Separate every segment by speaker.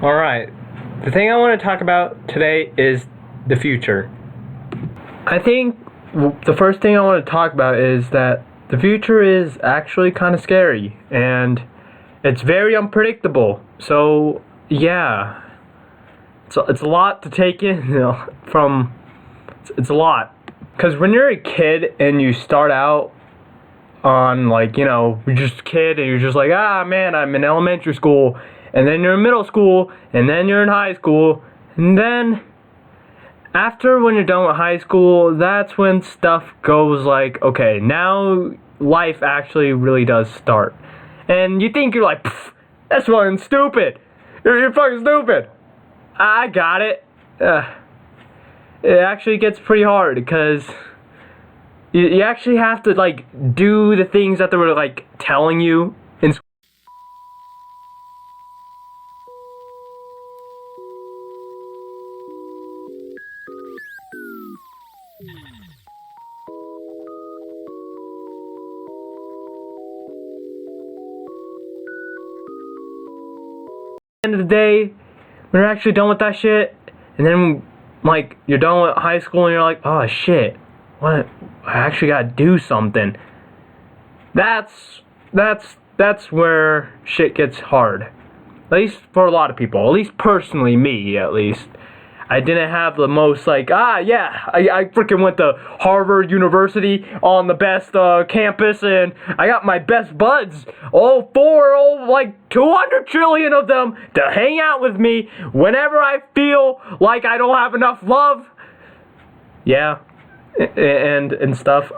Speaker 1: Alright, the thing I want to talk about today is the future. I think the first thing I want to talk about is that the future is actually kind of scary and it's very unpredictable. So, yeah, it's a lot to take in, it's a lot. Because when you're a kid and you start out on, you're just a kid and you're just like, man, I'm in elementary school, and then you're in middle school, and then you're in high school, and then after when you're done with high school, that's when stuff goes like, okay, now life actually really does start. And you think you're like, that's fucking stupid. You're fucking stupid. I got it. It actually gets pretty hard because you actually have to do the things that they were telling you in school. At the end of the day, when you're actually done with that shit, and then you're done with high school and you're like, oh shit, what, I actually gotta do something. That's where shit gets hard. At least for a lot of people. At least personally, me at least. I didn't have the most I freaking went to Harvard University on the best campus, and I got my best buds, all 200 trillion of them, to hang out with me whenever I feel like I don't have enough love. Yeah, and stuff.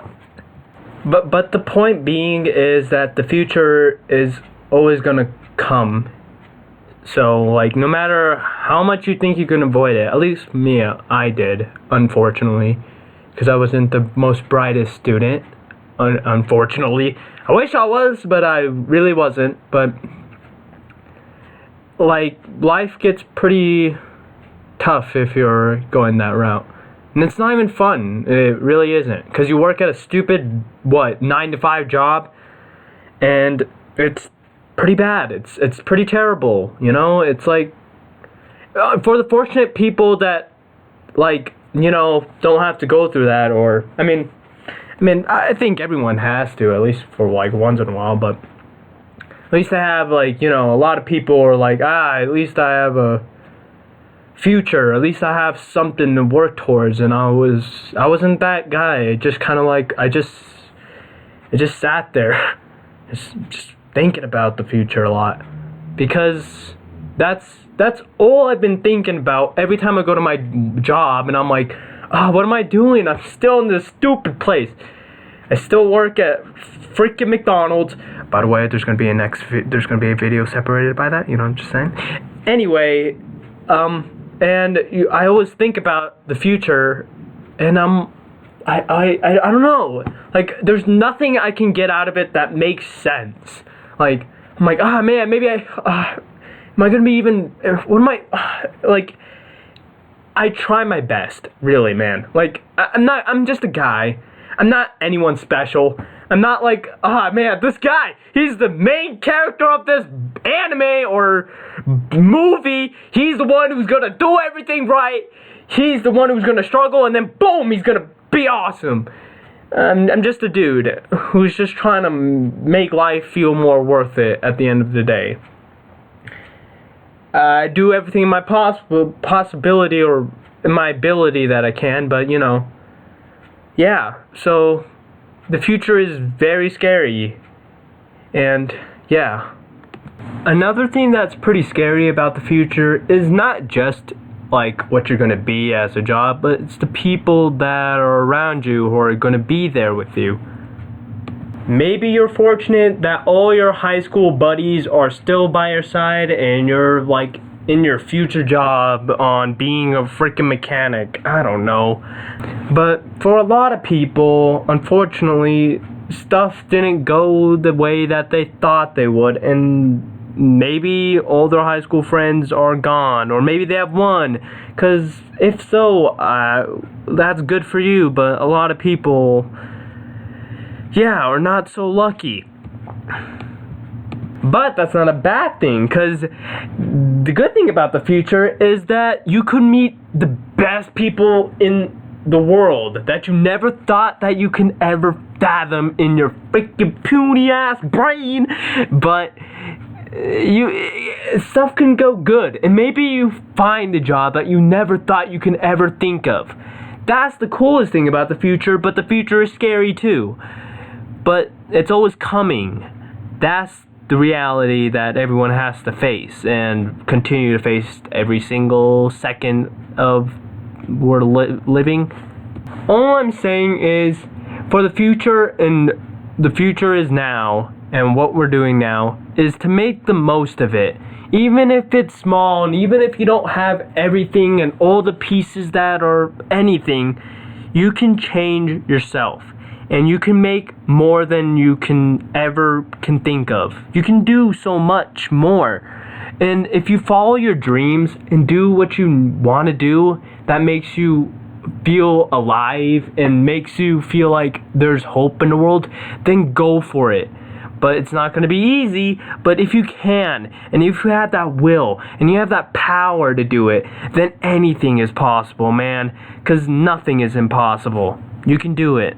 Speaker 1: But the point being is that the future is always gonna come. So, no matter how much you think you can avoid it, at least me, I did, unfortunately, because I wasn't the most brightest student, unfortunately. I wish I was, but I really wasn't. But, life gets pretty tough if you're going that route. And it's not even fun. It really isn't. Because you work at a stupid, 9-to-5 job, and it's pretty bad. It's pretty terrible, It's for the fortunate people that don't have to go through that, or I mean I think everyone has to, at least for once in a while, but at least I have a lot of people are at least I have a future, at least I have something to work towards. And I wasn't that guy. It just kind of I just sat there just thinking about the future a lot, because that's all I've been thinking about every time I go to my job, and I'm like, what am I doing? I'm still in this stupid place. I still work at freaking McDonald's. By the way, there's gonna be a video separated by that. I'm just saying. Anyway, I always think about the future, and I don't know. There's nothing I can get out of it that makes sense. I'm man, maybe am I gonna be even, what am I try my best, really, man. I'm just a guy. I'm not anyone special. I'm not man, this guy, he's the main character of this anime or movie. He's the one who's gonna do everything right. He's the one who's gonna struggle, and then boom, he's gonna be awesome. I'm just a dude who's just trying to make life feel more worth it at the end of the day. I do everything in my possibility or in my ability that I can, but yeah, so the future is very scary, and yeah. Another thing that's pretty scary about the future is not just what you're going to be as a job, but it's the people that are around you who are going to be there with you. Maybe you're fortunate that all your high school buddies are still by your side, and you're in your future job on being a freaking mechanic. I don't know. But for a lot of people, unfortunately, stuff didn't go the way that they thought they would, and maybe all their high school friends are gone, or maybe they have one, because if so, that's good for you, but a lot of people, are not so lucky. But that's not a bad thing, because the good thing about the future is that you could meet the best people in the world that you never thought that you can ever fathom in your freaking puny ass brain. But stuff can go good, and maybe you find a job that you never thought you can ever think of. That's the coolest thing about the future, but the future is scary too. But it's always coming. That's the reality that everyone has to face and continue to face every single second of we're living. All I'm saying is, for the future, and the future is now, and what we're doing now is to make the most of it. Even if it's small, and even if you don't have everything and all the pieces that are anything, you can change yourself. And you can make more than you can ever think of. You can do so much more. And if you follow your dreams and do what you want to do, that makes you feel alive and makes you feel like there's hope in the world, then go for it. But it's not going to be easy, but if you can, and if you have that will, and you have that power to do it, then anything is possible, man. Because nothing is impossible. You can do it.